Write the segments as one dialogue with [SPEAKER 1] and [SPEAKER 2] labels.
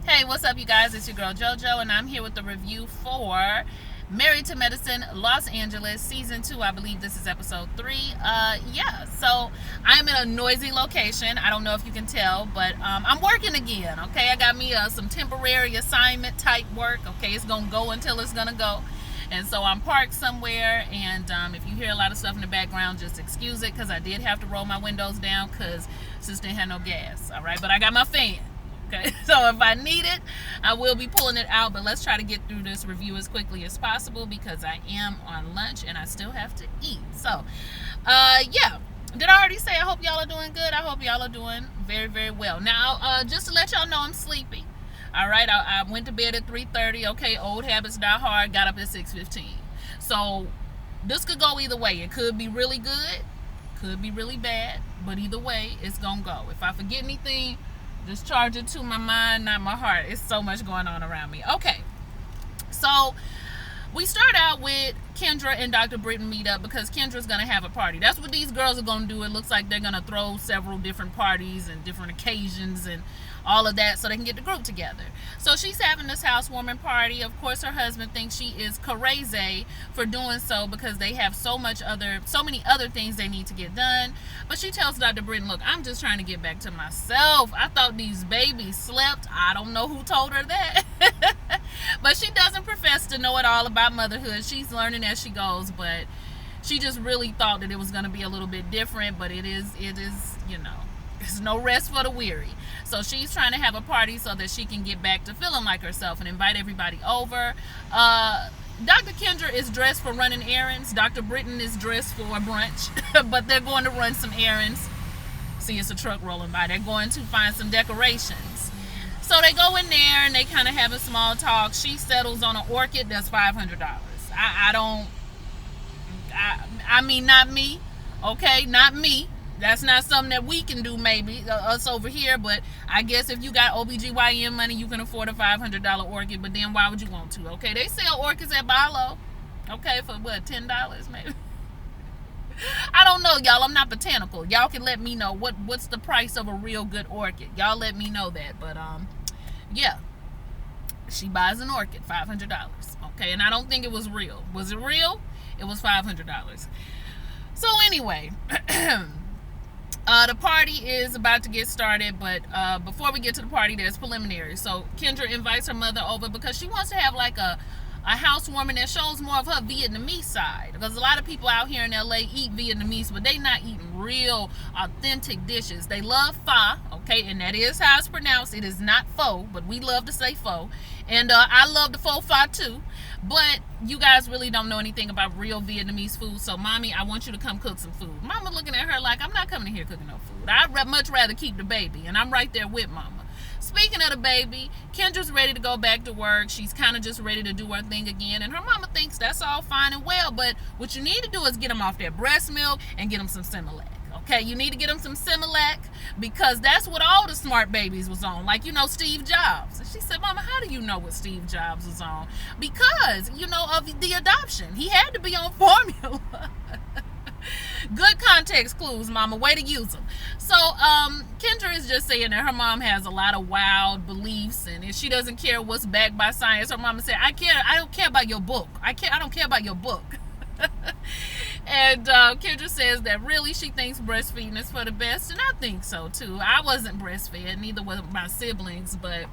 [SPEAKER 1] Hey, what's up, you guys? It's your girl JoJo, and I'm here with the review for Married to Medicine Los Angeles Season 2. I believe this is episode 3. So I'm in a noisy location. I don't know if you can tell, but I'm working again, okay? I got me some temporary assignment type work, okay? It's going to go until it's going to go. And so I'm parked somewhere, and if you hear a lot of stuff in the background, just excuse it, because I did have to roll my windows down because sis didn't have no gas, all right? But I got my fan. Okay, so if I need it, I will be pulling it out, but let's try to get through this review as quickly as possible because I am on lunch and I still have to eat. So, did I already say I hope y'all are doing good? I hope y'all are doing very, very well. Now, just to let y'all know, I'm sleepy. All right, I went to bed at 3:30. Okay, old habits die hard. Got up at 6:15. So, this could go either way. It could be really good, could be really bad, but either way, it's gonna go. If I forget anything, just charge it to my mind, not my heart. It's so much going on around me. Okay, so we start out with Kendra and Dr. Britton meet up because Kendra's going to have a party. That's what these girls are going to do. It looks like they're going to throw several different parties and different occasions and all of that so they can get the group together. So she's having this housewarming party. Of course, her husband thinks she is crazy for doing so because they have so many other things they need to get done. But she tells Dr. Britton, look, I'm just trying to get back to myself. I thought these babies slept. I don't know who told her that. But she doesn't profess to know it all about motherhood. She's learning as she goes, but she just really thought that it was going to be a little bit different, but it is, there's no rest for the weary. So she's trying to have a party so that she can get back to feeling like herself and invite everybody over. Dr. Kendra is dressed for running errands. Dr. Britton is dressed for a brunch, but they're going to run some errands. See, it's a truck rolling by. They're going to find some decorations. So they go in there and they kind of have a small talk. She settles on an orchid that's $500. I mean, not me. Okay, not me. That's not something that we can do, maybe, us over here. But I guess if you got OBGYN money, you can afford a $500 orchid. But then why would you want to? Okay, they sell orchids at Bilo. Okay, for what, $10 maybe? I don't know, y'all. I'm not botanical. Y'all can let me know what's the price of a real good orchid. Y'all let me know that. But, yeah. She buys an orchid, $500. Okay, and I don't think it was real. Was it real? It was $500. So anyway, the party is about to get started, but before we get to the party, there's preliminary. So Kendra invites her mother over because she wants to have like a housewarming that shows more of her Vietnamese side. Because a lot of people out here in LA eat Vietnamese, but they not eating real, authentic dishes. They love pho, okay, and that is how it's pronounced. It is not pho, but we love to say pho. And I love the faux pho too. But you guys really don't know anything about real Vietnamese food. So, Mommy, I want you to come cook some food. Mama looking at her like, I'm not coming in here cooking no food. I'd much rather keep the baby. And I'm right there with Mama. Speaking of the baby, Kendra's ready to go back to work. She's kind of just ready to do her thing again. And her mama thinks that's all fine and well. But what you need to do is get them off their breast milk and get them some Similac. Okay, you need to get them some Similac because that's what all the smart babies was on. Like, Steve Jobs. And she said, Mama, how do you know what Steve Jobs was on? Because, of the adoption. He had to be on formula. Good context clues, Mama. Way to use them. So, Kendra is just saying that her mom has a lot of wild beliefs, and if she doesn't care what's backed by science, her mama said, I don't care about your book. I don't care about your book. And Kendra says that really she thinks breastfeeding is for the best, and I think so too. I wasn't breastfed, neither was my siblings, but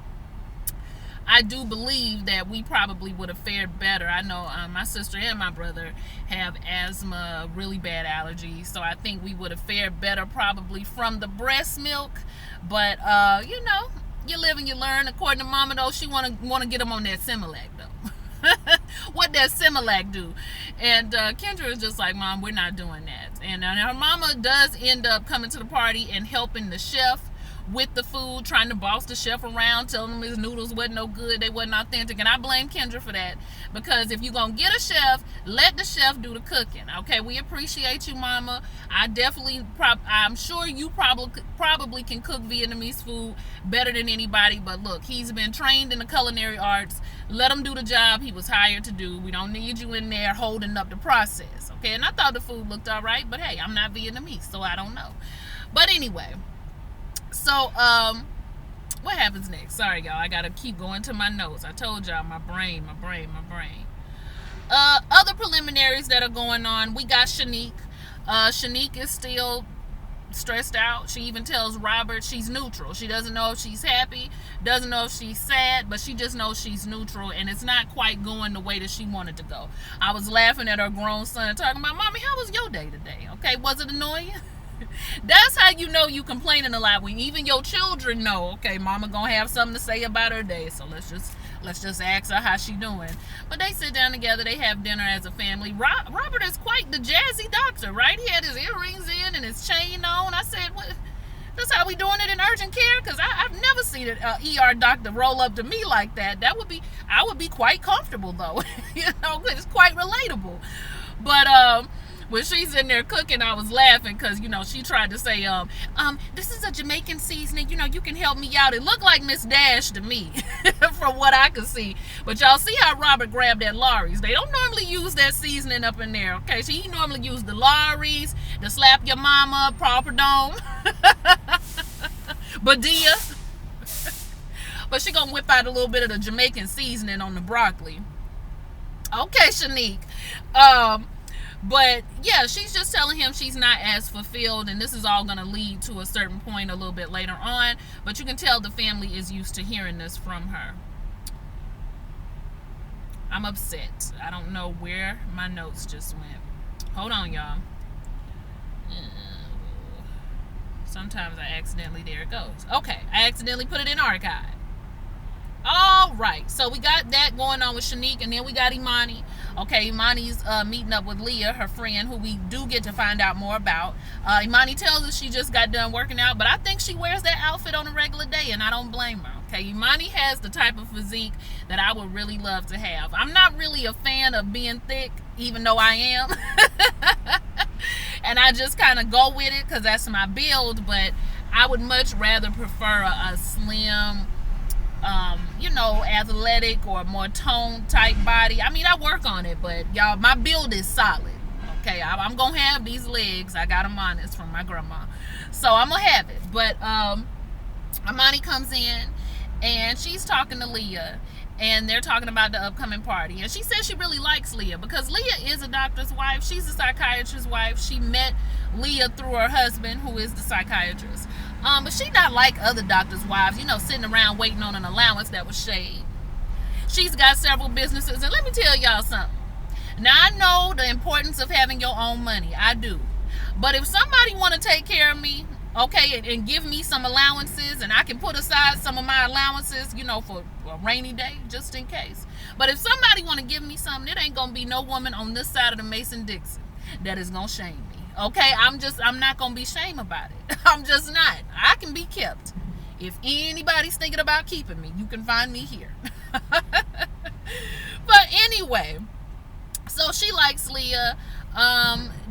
[SPEAKER 1] I do believe that we probably would have fared better. I know my sister and my brother have asthma, really bad allergies, so I think we would have fared better probably from the breast milk. But you live and you learn. According to Mama, though, she want to get them on that Similac though. What does Similac do? And Kendra is just like, Mom, we're not doing that. And her mama does end up coming to the party and helping the chef with the food, trying to boss the chef around, telling him his noodles wasn't no good, they wasn't authentic. And I blame Kendra for that, because if you're gonna get a chef, let the chef do the cooking. Okay, we appreciate you, Mama. I'm sure you probably can cook Vietnamese food better than anybody, but look, he's been trained in the culinary arts. Let him do the job he was hired to do. We don't need you in there holding up the process. Okay, and I thought the food looked all right, but hey, I'm not Vietnamese, so I don't know. But anyway, so What happens next? Sorry, y'all. I gotta keep going to my notes. I told y'all my brain. Other preliminaries that are going on. We got Shanique. Shanique is still stressed out. She even tells Robert she's neutral. She doesn't know if she's happy, doesn't know if she's sad, but she just knows she's neutral, and it's not quite going the way that she wanted to go. I was laughing at her grown son talking about, Mommy, how was your day today? Okay, was it annoying? That's how you know you complaining a lot, when even your children know, okay, Mama gonna have something to say about her day, so let's just ask her how she doing. But they sit down together, they have dinner as a family. Robert is quite the jazzy doctor, right? He had his earrings in and his chain on. I said, what? That's how we doing it in urgent care? Because I've never seen an ER doctor roll up to me like that. I would be quite comfortable, though. You know, it's quite relatable. But when she's in there cooking, I was laughing because, you know, she tried to say, this is a Jamaican seasoning, you know, you can help me out. It looked like Miss Dash to me from what I could see. But y'all see how Robert grabbed that Lawry's. They don't normally use that seasoning up in there, okay? So he normally use the Lawry's, the slap your mama, proper dome, Badia. But she gonna whip out a little bit of the Jamaican seasoning on the broccoli. Okay, Shanique. But yeah, she's just telling him she's not as fulfilled, and this is all going to lead to a certain point a little bit later on. But you can tell the family is used to hearing this from her. I'm upset. I don't know where my notes just went. Hold on, y'all. Sometimes I accidentally, there it goes. Okay, I accidentally put it in archive. All right, so we got that going on with Shanique, and then we got Imani. Okay, Imani's meeting up with Leah, her friend, who we do get to find out more about. Imani tells us she just got done working out, but I think she wears that outfit on a regular day, and I don't blame her. Okay, Imani has the type of physique that I would really love to have. I'm not really a fan of being thick, even though I am. And I just kind of go with it because that's my build, but I would much rather prefer a slim, you know, athletic or more toned type body. I mean, I work on it, but y'all, my build is solid. Okay, I'm gonna have these legs. I got them honest from my grandma, so I'm gonna have it. But Imani comes in and she's talking to Leah, and they're talking about the upcoming party, and she says she really likes Leah because Leah is a doctor's wife. She's a psychiatrist's wife. She met Leah through her husband, who is the psychiatrist. But she's not like other doctors' wives, you know, sitting around waiting on an allowance that was shaved. She's got several businesses, and let me tell y'all something. Now, I know the importance of having your own money. I do. But if somebody want to take care of me, okay, and give me some allowances, and I can put aside some of my allowances, you know, for a rainy day, just in case. But if somebody want to give me something, it ain't going to be no woman on this side of the Mason-Dixon that is going to shame me. Okay, I'm not going to be ashamed about it. I'm just not. I can be kept. If anybody's thinking about keeping me, you can find me here. But anyway, so she likes Leah.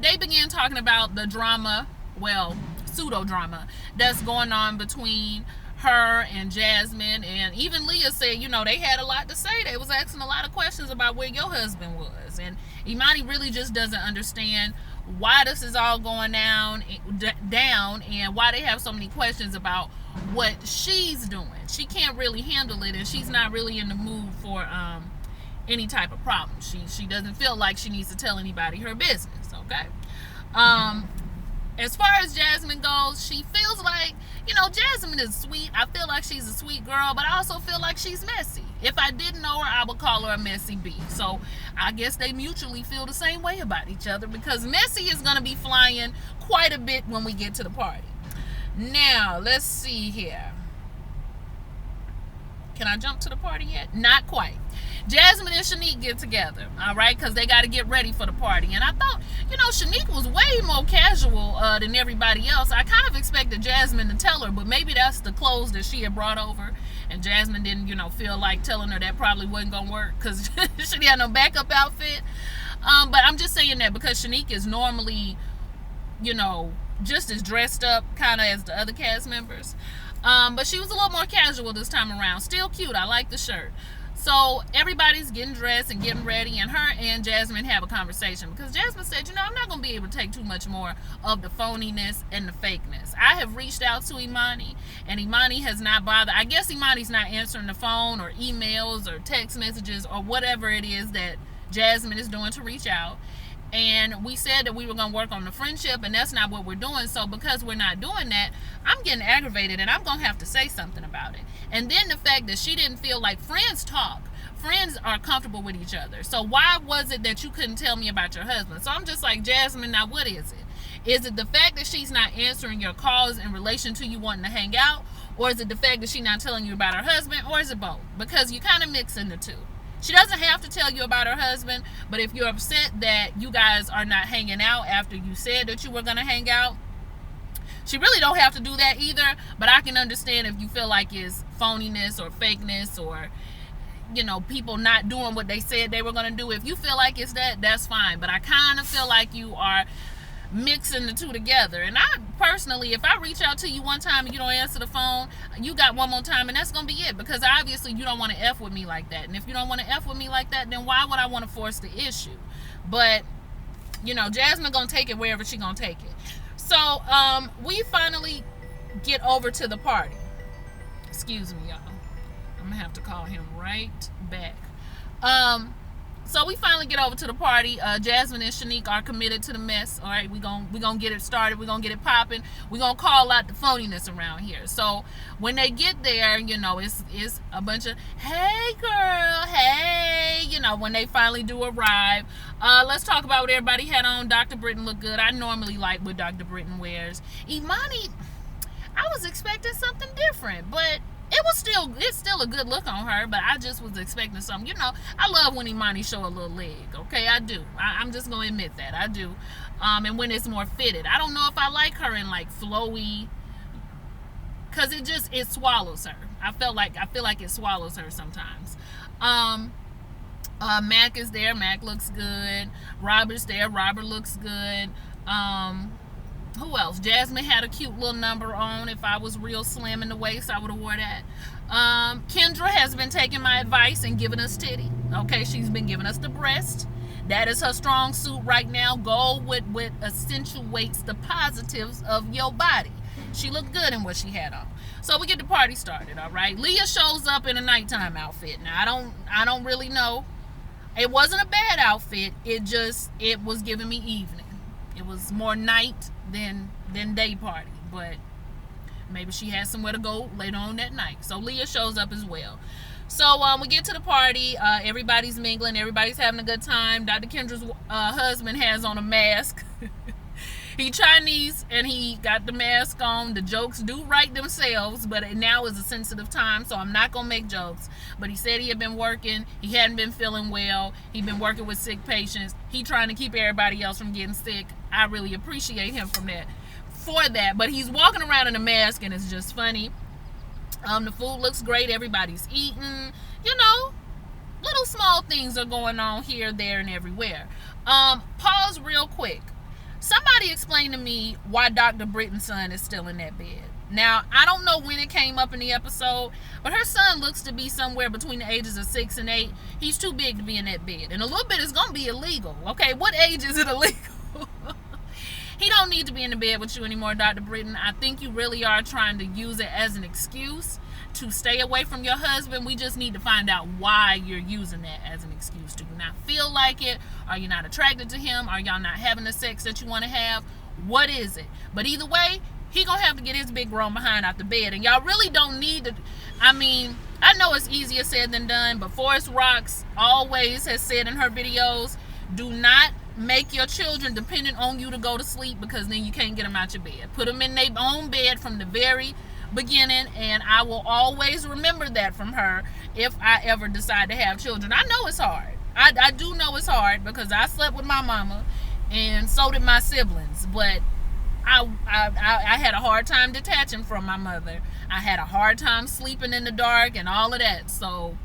[SPEAKER 1] They began talking about the drama, well, pseudo drama that's going on between her and Jasmine, and even Leah said, you know, they had a lot to say. They was asking a lot of questions about where your husband was, and Imani really just doesn't understand why this is all going down, and why they have so many questions about what she's doing. She can't really handle it, and she's not really in the mood for any type of problem. She doesn't feel like she needs to tell anybody her business. Okay. As far as Jasmine goes, she feels like, you know, Jasmine is sweet. I feel like she's a sweet girl, but I also feel like she's messy. If I didn't know her, I would call her a messy bee. So I guess they mutually feel the same way about each other, because messy is going to be flying quite a bit when we get to the party. Now, let's see here. Can I jump to the party yet? Not quite. Jasmine and Shanique get together, all right, because they got to get ready for the party. And I thought, you know, Shanique was way more casual than everybody else. I kind of expected Jasmine to tell her, but maybe that's the clothes that she had brought over, and Jasmine didn't, you know, feel like telling her that probably wasn't going to work because she had no backup outfit. But I'm just saying that because Shanique is normally, you know, just as dressed up kind of as the other cast members. But she was a little more casual this time around. Still cute. I like the shirt. So everybody's getting dressed and getting ready, and her and Jasmine have a conversation because Jasmine said, I'm not going to be able to take too much more of the phoniness and the fakeness. I have reached out to Imani, and Imani has not bothered. I guess Imani's not answering the phone or emails or text messages or whatever it is that Jasmine is doing to reach out. And we said that we were going to work on the friendship, and that's not what we're doing. So because we're not doing that, I'm getting aggravated, and I'm going to have to say something about it. And then the fact that she didn't feel like friends talk. Friends are comfortable with each other. So why was it that you couldn't tell me about your husband? So I'm just like, Jasmine, now what is it? Is it the fact that she's not answering your calls in relation to you wanting to hang out? Or is it the fact that she's not telling you about her husband? Or is it both? Because you kind of mixing the two. She doesn't have to tell you about her husband, but if you're upset that you guys are not hanging out after you said that you were going to hang out, she really don't have to do that either. But I can understand if you feel like it's phoniness or fakeness or, people not doing what they said they were going to do. If you feel like it's that, that's fine. But I kind of feel like you are mixing the two together. And I personally, if I reach out to you one time and you don't answer the phone, you got one more time and that's gonna be it, because obviously you don't want to F with me like that. And if you don't want to F with me like that, then why would I want to force the issue? But Jasmine gonna take it wherever she gonna take it. So we finally get over to the party. Excuse me, y'all, I'm gonna have to call him right back. So we finally get over to the party. Jasmine and Shanique are committed to the mess. All right, we gonna get it started. We're gonna get it popping. We're gonna call out the phoniness around here. So when they get there, it's a bunch of, hey girl, hey, when they finally do arrive. Let's talk about what everybody had on. Dr. Britton looked good. I normally like what Dr. Britton wears. Imani, I was expecting something different, but it's still a good look on her, but I just was expecting something. I love when Imani show a little leg. Okay, I do. I'm just gonna admit that I do. And when it's more fitted, I don't know if I like her in like flowy, cause it swallows her. I feel like it swallows her sometimes. Mac is there. Mac looks good. Robert's there. Robert looks good. Who else? Jasmine had a cute little number on. If I was real slim in the waist, I would have wore that. Kendra has been taking my advice and giving us titty. Okay, she's been giving us the breast. That is her strong suit right now. Go with accentuates the positives of your body. She looked good in what she had on. So we get the party started, all right? Leah shows up in a nighttime outfit. Now, I don't really know. It wasn't a bad outfit. It was giving me evening. It was more night than day party, but maybe she has somewhere to go later on that night. So Leah shows up as well. So we get to the party. Everybody's mingling. Everybody's having a good time. Dr. Kendra's husband has on a mask. He Chinese and he got the mask on. The jokes do write themselves, but now is a sensitive time, so I'm not gonna make jokes. But he said he had been working. He hadn't been feeling well. He'd been working with sick patients. He trying to keep everybody else from getting sick. I really appreciate him for that. But he's walking around in a mask and it's just funny. The food looks great. Everybody's eating. Little small things are going on here, there, and everywhere. Pause real quick. Somebody explain to me why Dr. Britton's son is still in that bed. Now, I don't know when it came up in the episode, but her son looks to be somewhere between the ages of 6 and 8. He's too big to be in that bed. And a little bit is going to be illegal. Okay, what age is it illegal? He don't need to be in the bed with you anymore, Dr. Britton. I think you really are trying to use it as an excuse to stay away from your husband. We just need to find out why you're using that as an excuse. Do you not feel like it? Are you not attracted to him? Are y'all not having the sex that you want to have? What is it? But either way, he gonna have to get his big grown behind out the bed. And y'all really don't need to, I know it's easier said than done, but Forrest Rocks always has said in her videos, do not make your children dependent on you to go to sleep, because then you can't get them out your bed. Put them in their own bed from the very beginning, and I will always remember that from her if I ever decide to have children. I know it's hard. I do know it's hard, because I slept with my mama and so did my siblings, but I had a hard time detaching from my mother. I had a hard time sleeping in the dark and all of that. So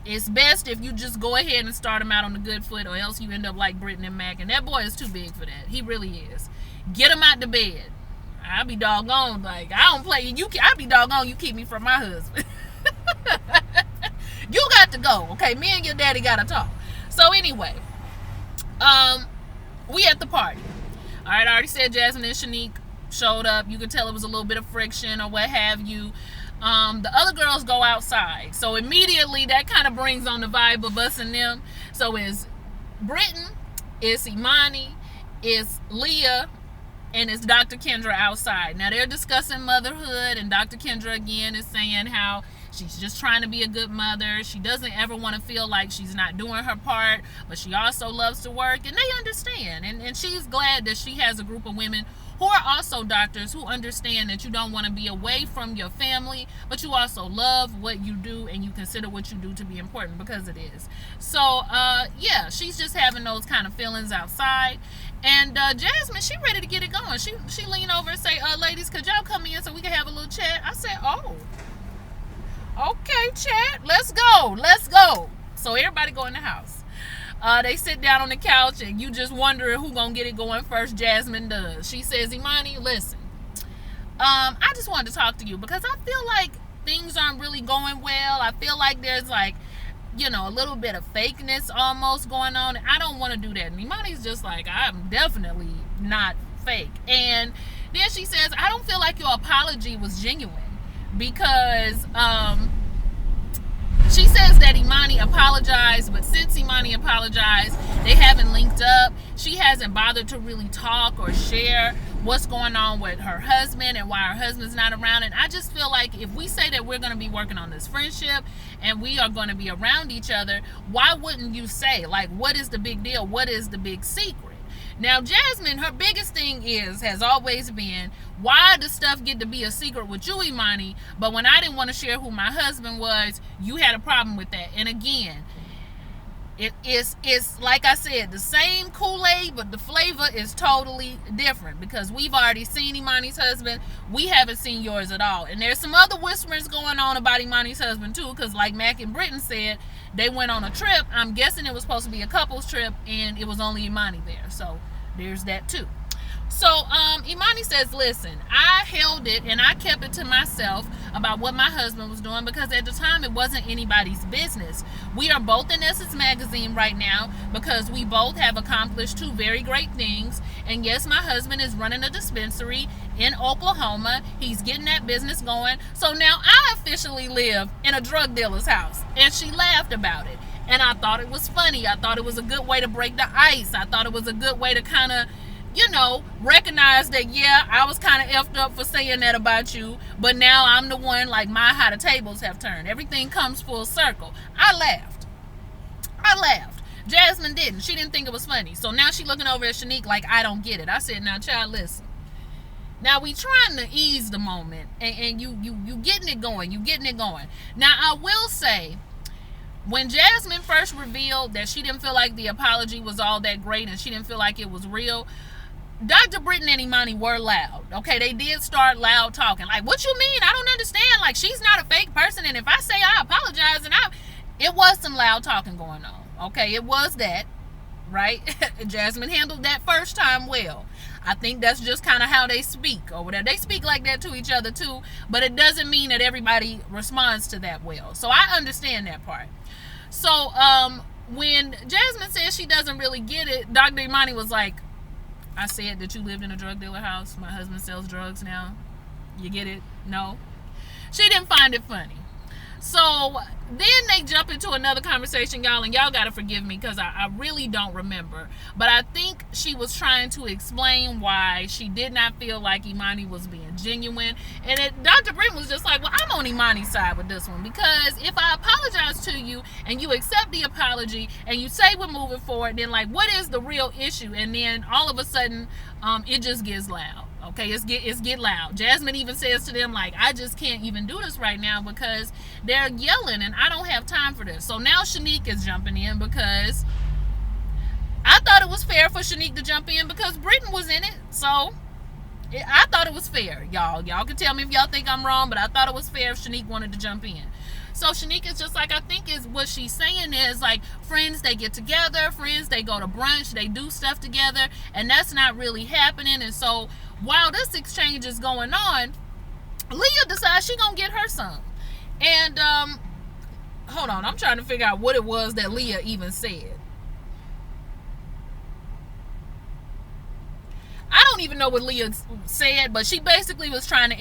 [SPEAKER 1] it's best if you just go ahead and start him out on the good foot, or else you end up like Britton and Mac. And that boy is too big for that. He really is. Get him out the bed. I be doggone, like, I don't play. I be doggone, you keep me from my husband. You got got to go. Okay, me and your daddy gotta talk. So anyway, we at the party. All right, I already said Jasmine and Shanique showed up. You could tell it was a little bit of friction or what have you. The other girls go outside. So immediately that kind of brings on the vibe of us and them. So it's Britain, it's Imani, it's Leah, and it's Dr. Kendra outside. Now they're discussing motherhood, and Dr. Kendra again is saying how she's just trying to be a good mother. She doesn't ever want to feel like she's not doing her part, but she also loves to work, and they understand. And she's glad that she has a group of women who are also doctors who understand that you don't want to be away from your family, but you also love what you do and you consider what you do to be important, because it is. So yeah, she's just having those kind of feelings outside. And Jasmine, she ready to get it going. She leaned over and say, ladies, could y'all come in so we can have a little chat? I said, oh, okay, chat, let's go. So everybody go in the house. They sit down on the couch, and you just wondering who gonna get it going first. Jasmine does. She says, Imani, listen, I just wanted to talk to you because I feel like things aren't really going well. I feel like there's like, you know, a little bit of fakeness almost going on. I don't want to do that. And Imani's just like, I'm definitely not fake. And then she says, I don't feel like your apology was genuine, because she says that Imani apologized, but since Imani apologized, they haven't linked up. She hasn't bothered to really talk or share what's going on with her husband and why her husband's not around. And I just feel like if we say that we're going to be working on this friendship and we are going to be around each other, why wouldn't you say, like, what is the big deal? What is the big secret? Now, Jasmine, her biggest thing has always been, why does stuff get to be a secret with you, Imani, but when I didn't want to share who my husband was, you had a problem with that? And again, it's like I said, the same Kool-Aid, but the flavor is totally different, because we've already seen Imani's husband. We haven't seen yours at all. And there's some other whisperings going on about Imani's husband too, because like Mac and Britton said, they went on a trip. I'm guessing it was supposed to be a couple's trip, and it was only Imani there. So there's that too. So Imani says, listen, I held it and I kept it to myself about what my husband was doing, because at the time it wasn't anybody's business. We are both in Essence Magazine right now because we both have accomplished two very great things. And yes, my husband is running a dispensary in Oklahoma. He's getting that business going. So now I officially live in a drug dealer's house. And she laughed about it. And I thought it was funny. I thought it was a good way to break the ice. I thought it was a good way to kind of, you know, recognize that, yeah, I was kind of effed up for saying that about you, but now I'm the one, like, how the tables have turned. Everything comes full circle. I laughed. Jasmine didn't. She didn't think it was funny. So now she looking over at Shanique like, I don't get it. I said, now, child, listen. Now, we trying to ease the moment, and you getting it going. You getting it going. Now, I will say, when Jasmine first revealed that she didn't feel like the apology was all that great and she didn't feel like it was real, Dr. Britton and Imani were loud. Okay, they did start loud talking. Like, what you mean? I don't understand. Like, she's not a fake person, and if I say I apologize, and it was some loud talking going on. Okay, it was that, right? Jasmine handled that first time well. I think that's just kind of how they speak over there. They speak like that to each other too, but it doesn't mean that everybody responds to that well. So I understand that part. So when Jasmine says she doesn't really get it, Dr. Imani was like, I said that you lived in a drug dealer house. My husband sells drugs now. You get it? No. She didn't find it funny. So then they jump into another conversation, y'all, and y'all got to forgive me because I really don't remember. But I think she was trying to explain why she did not feel like Imani was being genuine. And Dr. Britton was just like, well, I'm on Imani's side with this one, because if I apologize to you and you accept the apology and you say we're moving forward, then, like, what is the real issue? And then all of a sudden, it just gets loud. Okay, it's get loud. Jasmine even says to them, like, I just can't even do this right now because they're yelling and I don't have time for this. So now Shanique is jumping in, because I thought it was fair for Shanique to jump in because Britton was in it. So I thought it was fair, y'all. Y'all can tell me if y'all think I'm wrong, but I thought it was fair if Shanique wanted to jump in. So Shanique is just like, I think is what she's saying is, like, friends, they get together, friends, they go to brunch, they do stuff together, and that's not really happening. And so while this exchange is going on, Leah decides she gonna get her some. And Hold on, I'm trying to figure out what it was that Leah even said. I don't even know what Leah said, but she basically was trying to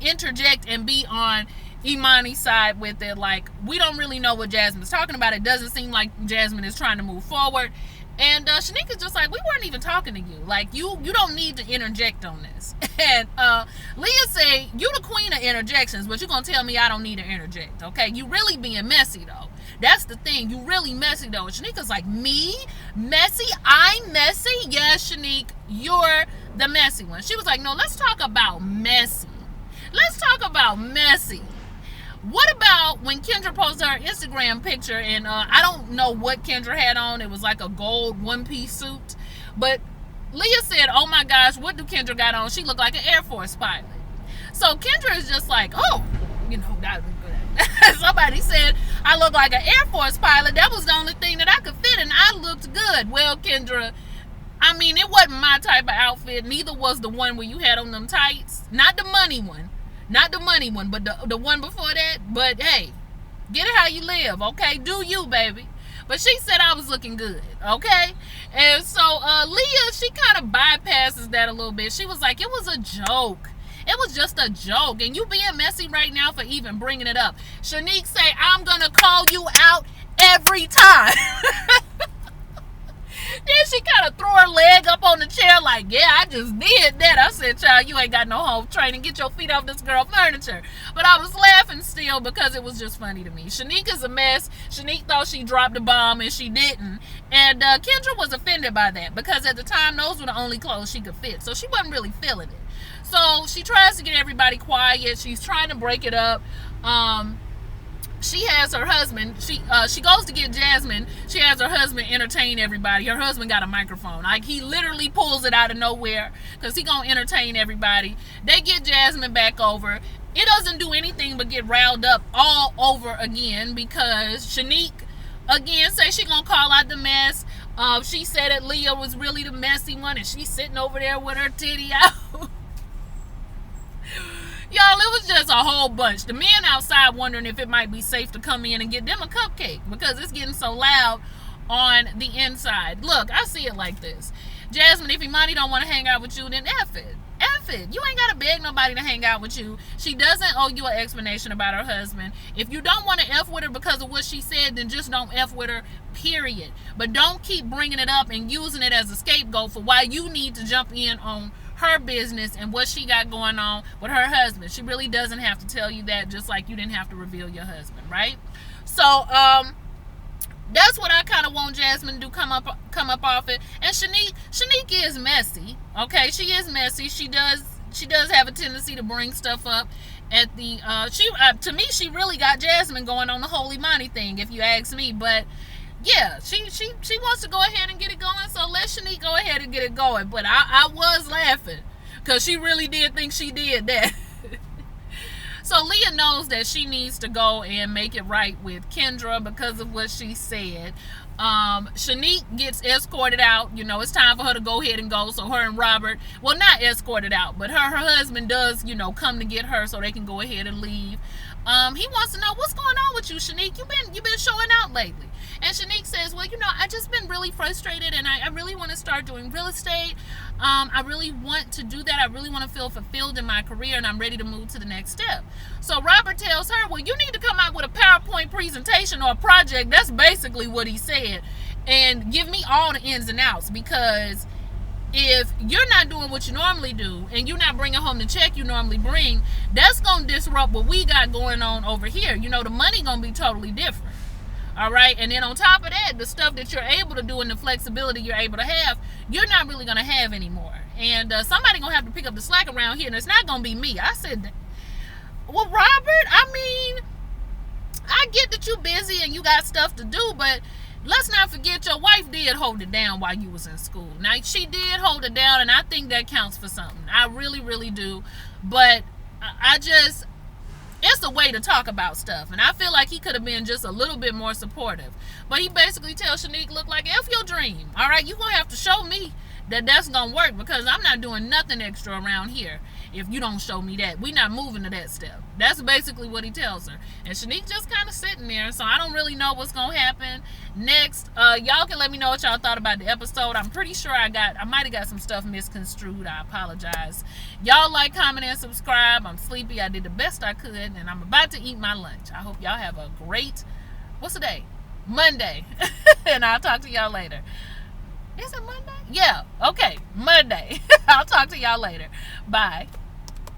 [SPEAKER 1] interject and be on Imani's side with it. Like, we don't really know what Jasmine's talking about. It doesn't seem like Jasmine is trying to move forward. And Shanique is just like, we weren't even talking to you. Like, you don't need to interject on this. And Leah say, you the queen of interjections, but you're going to tell me I don't need to interject, okay? You really being messy, though. That's the thing. You really messy, though. And Shanique is like, me? Messy? I'm messy? Yes, Shanique, you're the messy one. She was like, no, let's talk about messy. Let's talk about messy. What about when Kendra posted her Instagram picture, and I don't know what Kendra had on. It was like a gold one-piece suit. But Leah said, oh my gosh, what do Kendra got on? She looked like an Air Force pilot. So Kendra is just like, oh, you know, that was good. Somebody said I look like an Air Force pilot. That was the only thing that I could fit, and I looked good. Well, Kendra, I mean, it wasn't my type of outfit. Neither was the one where you had on them tights. Not the money one. Not the money one, but the one before that. But hey, get it how you live, okay? Do you, baby. But she said I was looking good, okay? And so Leah, she kind of bypasses that a little bit. She was like, it was a joke. It was just a joke. And you being messy right now for even bringing it up. Shanique say, I'm going to call you out every time. Then she kind of threw her leg up on the chair like, yeah, I just did that. I said, child, you ain't got no home training. Get your feet off this girl furniture. But I was laughing still because it was just funny to me. Shanique is a mess. Shanique thought she dropped a bomb and she didn't. And Kendra was offended by that because at the time, those were the only clothes she could fit. So she wasn't really feeling it. So she tries to get everybody quiet. She's trying to break it up. She has her husband, she goes to get Jasmine. She has her husband entertain everybody. Her husband got a microphone. Like, he literally pulls it out of nowhere because he gonna entertain everybody. They get Jasmine back over. It doesn't do anything but get riled up all over again because Shanique again says she gonna call out the mess. She said that Leah was really the messy one, and she's sitting over there with her titty out. Y'all, it was just a whole bunch. The men outside wondering if it might be safe to come in and get them a cupcake because it's getting so loud on the inside. Look, I see it like this. Jasmine, if Imani don't want to hang out with you, then F it. F it. You ain't got to beg nobody to hang out with you. She doesn't owe you an explanation about her husband. If you don't want to F with her because of what she said, then just don't F with her, period. But don't keep bringing it up and using it as a scapegoat for why you need to jump in on her business and what she got going on with her husband. She really doesn't have to tell you that, just like you didn't have to reveal your husband, right? So that's what I kind of want Jasmine to come up off it. And Shanique is messy, okay? She is messy. She does have a tendency to bring stuff up at the to me, she really got Jasmine going on the holy money thing, if you ask me. But yeah, she wants to go ahead and get it going, so let Shanique go ahead and get it going. But I was laughing because she really did think she did that. So Leah knows that she needs to go and make it right with Kendra because of what she said. Shanique gets escorted out. You know, it's time for her to go ahead and go. So her and Robert, well, not escorted out, but her husband does, you know, come to get her so they can go ahead and leave. He wants to know what's going on with you, Shanique. You've been showing out lately. And Shanique says, well, you know, I just been really frustrated and I really want to start doing real estate. I really want to do that. I really want to feel fulfilled in my career and I'm ready to move to the next step. So Robert tells her, well, you need to come out with a PowerPoint presentation or a project. That's basically what he said. And give me all the ins and outs, because if you're not doing what you normally do and you're not bringing home the check you normally bring, that's going to disrupt what we got going on over here. You know, the money going to be totally different. All right. And then on top of that, the stuff that you're able to do and the flexibility you're able to have, you're not really going to have anymore. And somebody going to have to pick up the slack around here. And it's not going to be me. I said, well, Robert, I mean, I get that you're busy and you got stuff to do, but let's not forget your wife did hold it down while you was in school. Now, she did hold it down, and I think that counts for something. I really, really do. But it's a way to talk about stuff. And I feel like he could have been just a little bit more supportive. But he basically tells Shanique, look, like, F your dream. All right, you're going to have to show me that that's going to work, because I'm not doing nothing extra around here. if you don't show me that. We not moving to that step. That's basically what he tells her. And Shanique just kind of sitting there, so I don't really know what's going to happen next. Y'all can let me know what y'all thought about the episode. I'm pretty sure I might have got some stuff misconstrued. I apologize. Y'all like, comment, and subscribe. I'm sleepy. I did the best I could, and I'm about to eat my lunch. I hope y'all have a great, what's the day? Monday. And I'll talk to y'all later. Is it Monday? Yeah. Okay. Monday. I'll talk to y'all later. Bye.